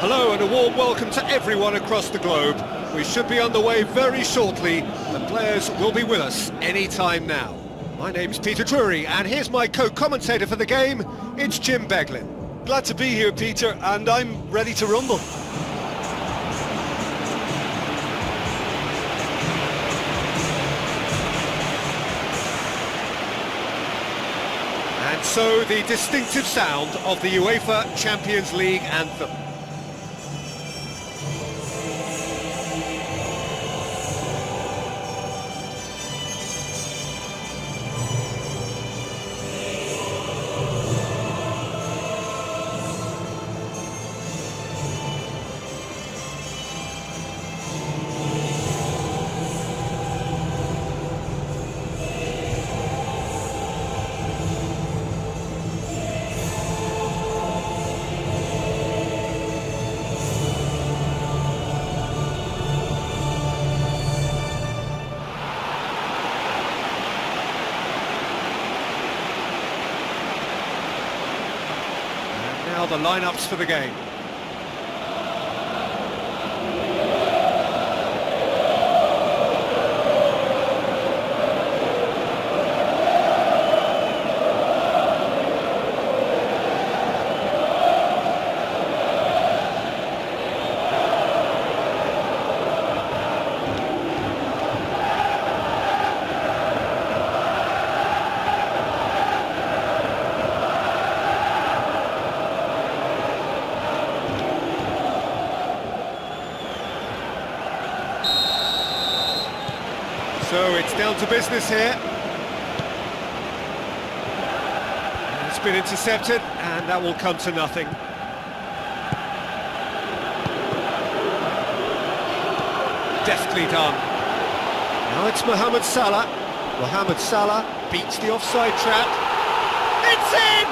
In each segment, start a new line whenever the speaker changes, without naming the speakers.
Hello and a warm welcome to everyone across the globe. We should be underway very shortly. The players will be with us any time now. My name's Peter Drury and here's my co-commentator for the game, it's Jim Beglin.
Glad to be here, Peter, and I'm ready to rumble.
And so the distinctive sound of the UEFA Champions League anthem. Now the lineups for the game. So it's down to business here. It's been intercepted, and that will come to nothing. Deftly done. Now it's Mohamed Salah. Mohamed Salah beats the offside trap. It's in!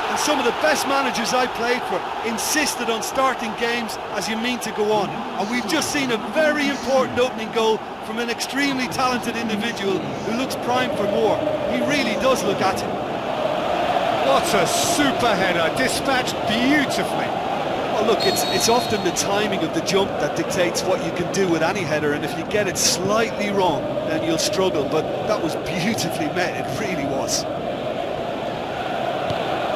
And some of the best managers I played for insisted on starting games as you mean to go on. And we've just seen a very important opening goal from an extremely talented individual who looks primed for more. He really does look at it.
What a super header, dispatched beautifully.
Well, look, it's often the timing of the jump that dictates what you can do with any header, and if you get it slightly wrong, then you'll struggle. But that was beautifully met, it really was.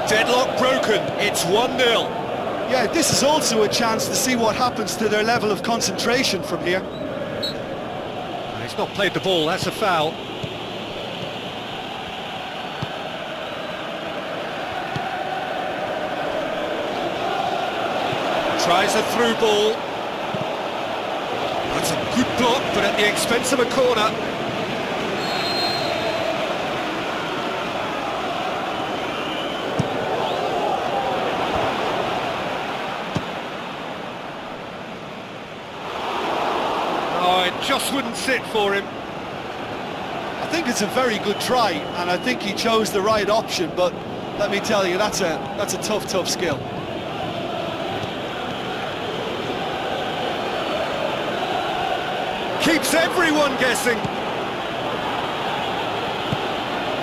Deadlock broken, it's 1-0.
Yeah, this is also a chance to see what happens to their level of concentration from here.
He's not played the ball, that's a foul. Tries a through ball. That's a good block, but at the expense of a corner. Oh, it just wouldn't sit for him.
I think it's a very good try, and I think he chose the right option, but let me tell you, that's a tough skill.
Keeps everyone guessing.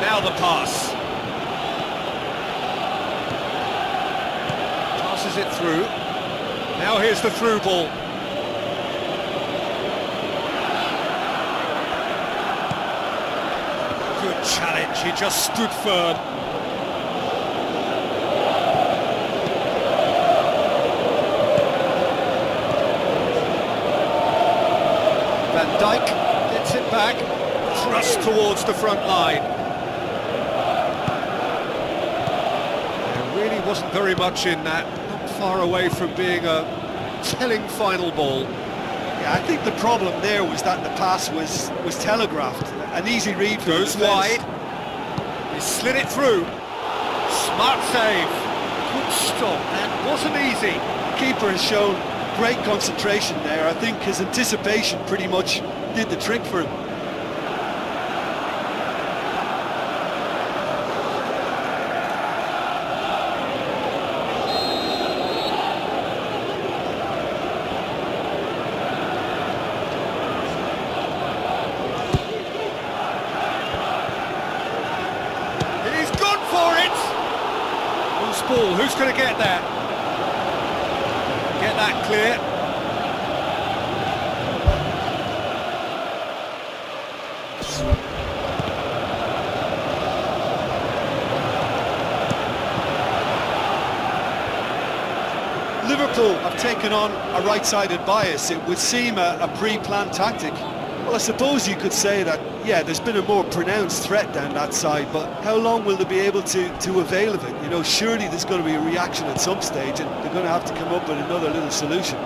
Now the pass. Passes it through. Now here's the through ball. Good challenge, he just stood firm. Van Dijk gets it back, thrust towards the front line. There really wasn't very much in that, not far away from being a telling final ball.
Yeah, I think the problem there was that the pass was telegraphed. An easy read for
goes
the defence.
wide. He slid it through. Smart save. Good stop. That wasn't easy.
The keeper has shown great concentration there. I think his anticipation pretty much did the trick for him.
Ball, who's going to get that? get that clear.
Liverpool have taken on a right-sided bias. It would seem a pre-planned tactic. Well, I suppose you could say that, yeah, there's been a more pronounced threat down that side, but how long will they be able to avail of it? You know, surely there's going to be a reaction at some stage, and they're going to have to come up with another little solution.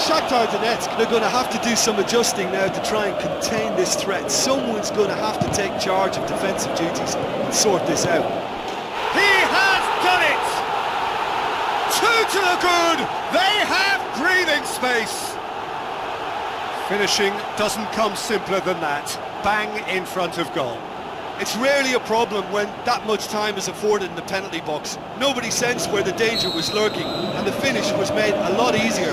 Shaktar Donestsk, they're going to have to do some adjusting now to try and contain this threat. Someone's going to have to take charge of defensive duties and sort this out.
He has done it! Two to the good! They have breathing space! Finishing doesn't come simpler than that. Bang in front of goal.
It's rarely a problem when that much time is afforded in the penalty box. Nobody sensed where the danger was lurking, and the finish was made a lot easier.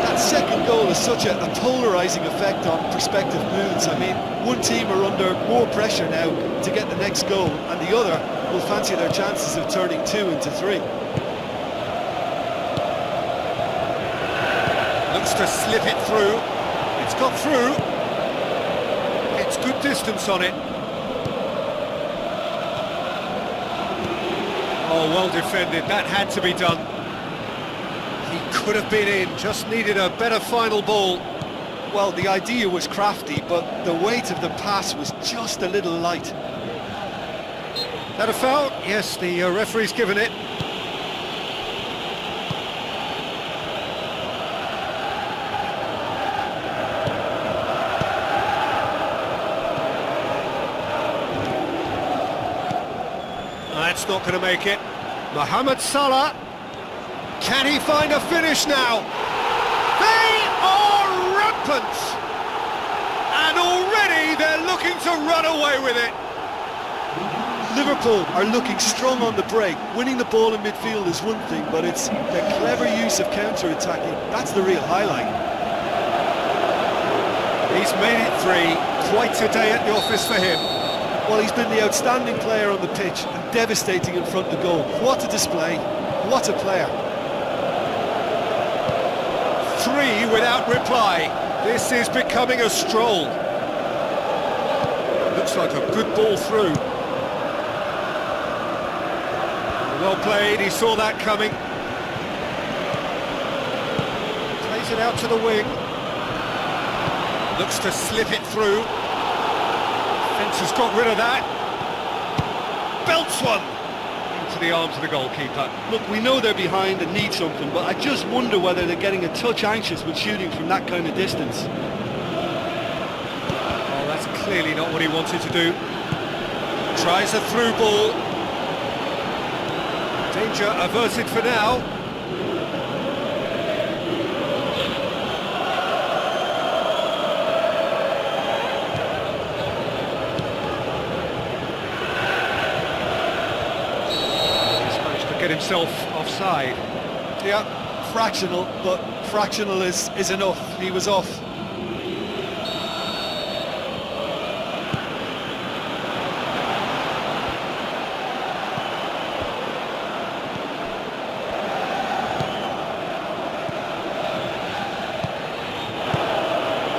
That second goal has such a polarising effect on prospective moods. I mean, one team are under more pressure now to get the next goal, and the other will fancy their chances of turning 2 into 3.
Looks to slip it through. It's got through. It's good distance on it. Oh, well defended. That had to be done. He could have been in, just needed a better final ball.
Well, the idea was crafty, but the weight of the pass was just a little light.
That a foul? Yes, the referee's given it. That's not going to make it. Mohamed Salah. Can he find a finish now? They are rampant! And already they're looking to run away with it.
Liverpool are looking strong on the break. Winning the ball in midfield is one thing, but it's their clever use of counter-attacking. That's the real highlight.
He's made it 3. Quite a day at the office for him.
Well, he's been the outstanding player on the pitch and devastating in front of goal. What a display, what a player.
3 without reply. This is becoming a stroll. Looks like a good ball through. Well played, he saw that coming. Plays it out to the wing. Looks to slip it through. Fence has got rid of that. Belts one into the arms of the goalkeeper.
Look, we know they're behind and need something, but I just wonder whether they're getting a touch anxious with shooting from that kind of distance.
Oh, that's clearly not what he wanted to do. Tries a through ball. Danger averted for now. Get himself offside.
Yeah, fractional, but fractional is enough. He was off.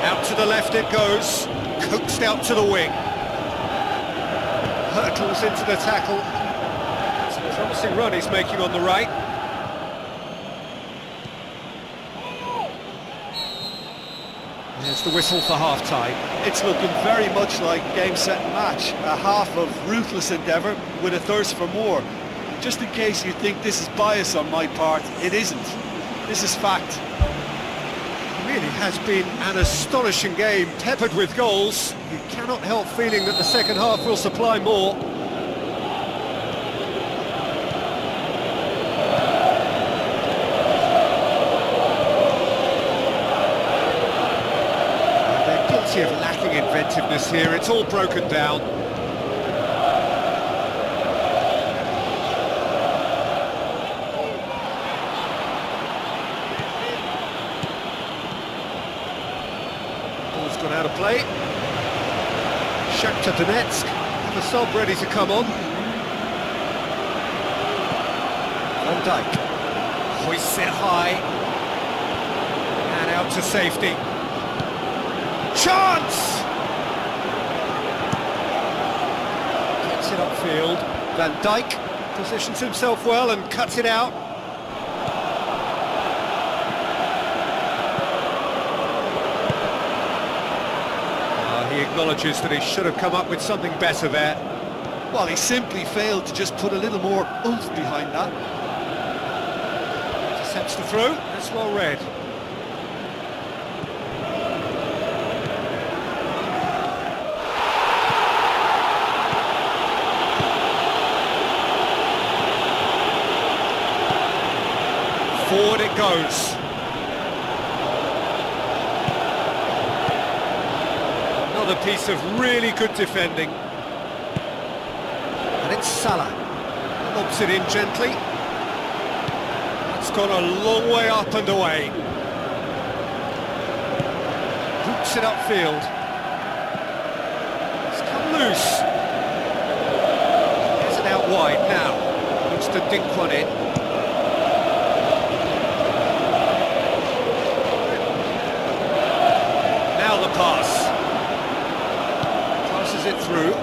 Out to the left it goes, coaxed out to the wing. Hurtles into the tackle. Promising run he's making on the right. There's the whistle for half-time.
It's looking very much like game, set and match. A half of ruthless endeavour with a thirst for more. Just in case you think this is bias on my part, it isn't. This is fact.
It really has been an astonishing game, peppered with goals. You cannot help feeling that the second half will supply more. Of lacking inventiveness here, it's all broken down. Ball's gone out of play. Shaktar Donetsk have a sub ready to come on. Van Dijk hoists it high and out to safety. Chance! Gets it upfield. Van Dijk positions himself well and cuts it out. He acknowledges that he should have come up with something better there.
Well, he simply failed to just put a little more oomph behind that.
Intercepts the throw, that's well read. Forward it goes. Another piece of really good defending. And it's Salah. Lobs it in gently. That's gone a long way up and away. Hoops it upfield. It's come loose. There's it out wide now. Looks to dink one in. Now the pass. Passes it through.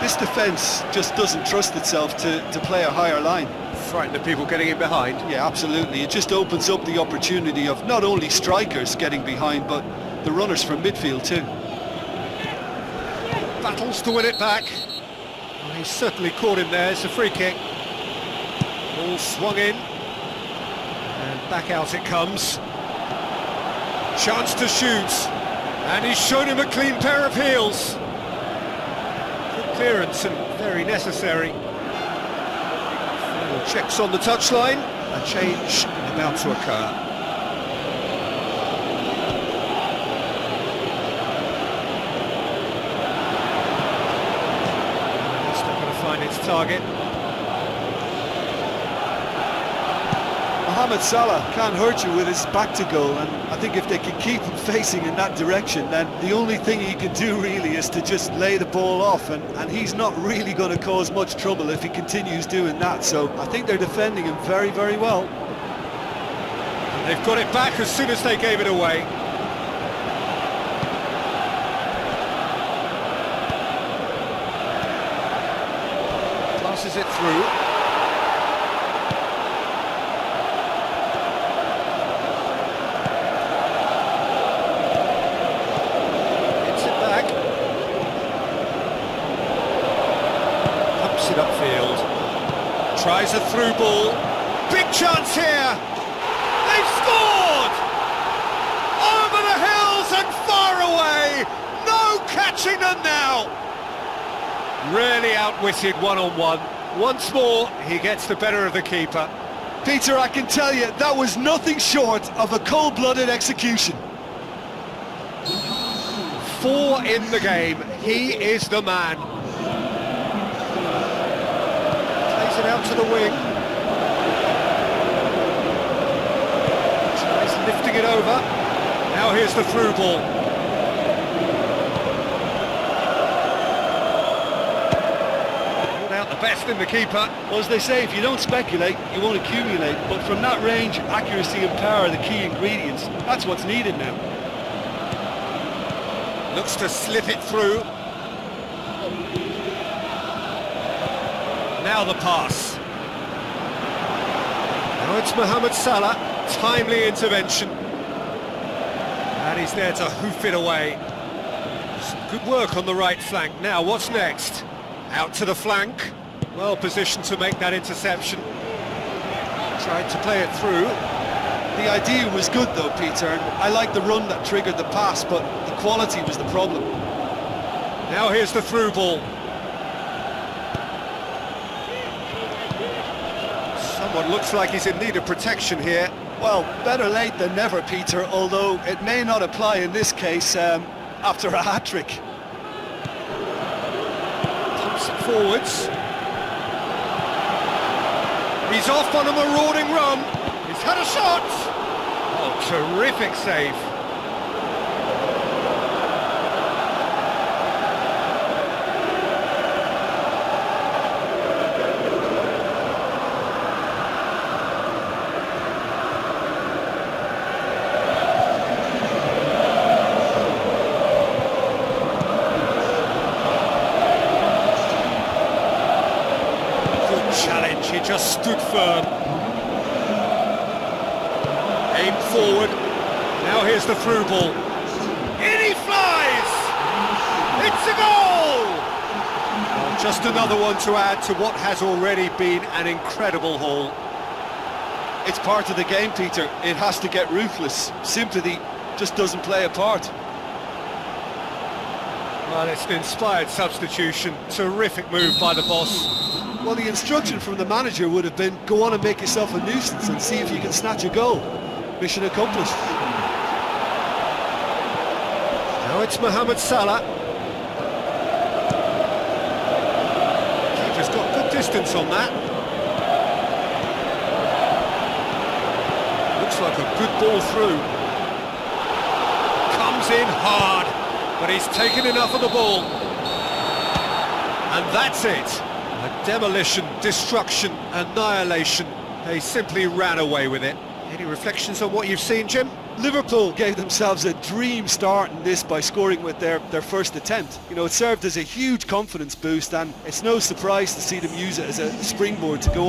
This defence just doesn't trust itself to play a higher line.
Frightened of people getting in behind.
Yeah, absolutely. It just opens up the opportunity of not only strikers getting behind, but the runners from midfield too.
Battles to win it back. Well, he certainly caught him there. It's a free kick. Ball swung in. And back out it comes. Chance to shoot. And he's shown him a clean pair of heels. Good clearance and very necessary. Final checks on the touchline. A change about to occur. It's not going to find its target.
Mohamed Salah can't hurt you with his back to goal, and I think if they can keep him facing in that direction, then the only thing he can do really is to just lay the ball off, and he's not really going to cause much trouble if he continues doing that. So I think they're defending him very, very well.
And they've got it back as soon as they gave it away. Passes it through. It upfield, tries a through ball, big chance here, they've scored! Over the hills and far away, no catching them now! Really outwitted one-on-one, once more he gets the better of the keeper.
Peter, I can tell you, that was nothing short of a cold-blooded execution.
4 in the game, he is the man. It out to the wing. Tries lifting it over. Now here's the through ball. Pulled out the best in the keeper.
Well, as they say, if you don't speculate, you won't accumulate. But from that range, accuracy and power are the key ingredients. That's what's needed now.
Looks to slip it through. Now the pass. Now it's Mohamed Salah, timely intervention. And he's there to hoof it away. Some good work on the right flank. Now what's next? Out to the flank. Well positioned to make that interception. Tried to play it through.
The idea was good though, Peter, and I like the run that triggered the pass, but the quality was the problem.
Now here's the through ball. Someone looks like he's in need of protection here.
Well, better late than never, Peter, although it may not apply in this case after a hat-trick.
Pumps it forwards. He's off on a marauding run. He's had a shot. Oh, terrific save. He just stood firm. Aim forward. Now here's the through ball. In he flies! It's a goal! Well, just another one to add to what has already been an incredible haul.
It's part of the game, Peter. It has to get ruthless. Sympathy just doesn't play a part.
Well, it's an inspired substitution. Terrific move by the boss.
Well, the instruction from the manager would have been, go on and make yourself a nuisance and see if you can snatch a goal. Mission accomplished.
Now it's Mohamed Salah. Keeper's got good distance on that. Looks like a good ball through. Comes in hard, but he's taken enough of the ball. And that's it. A demolition, destruction, annihilation. They simply ran away with it. Any reflections on what you've seen, Jim?
Liverpool gave themselves a dream start in this by scoring with their first attempt. You know, it served as a huge confidence boost, and it's no surprise to see them use it as a springboard to go on.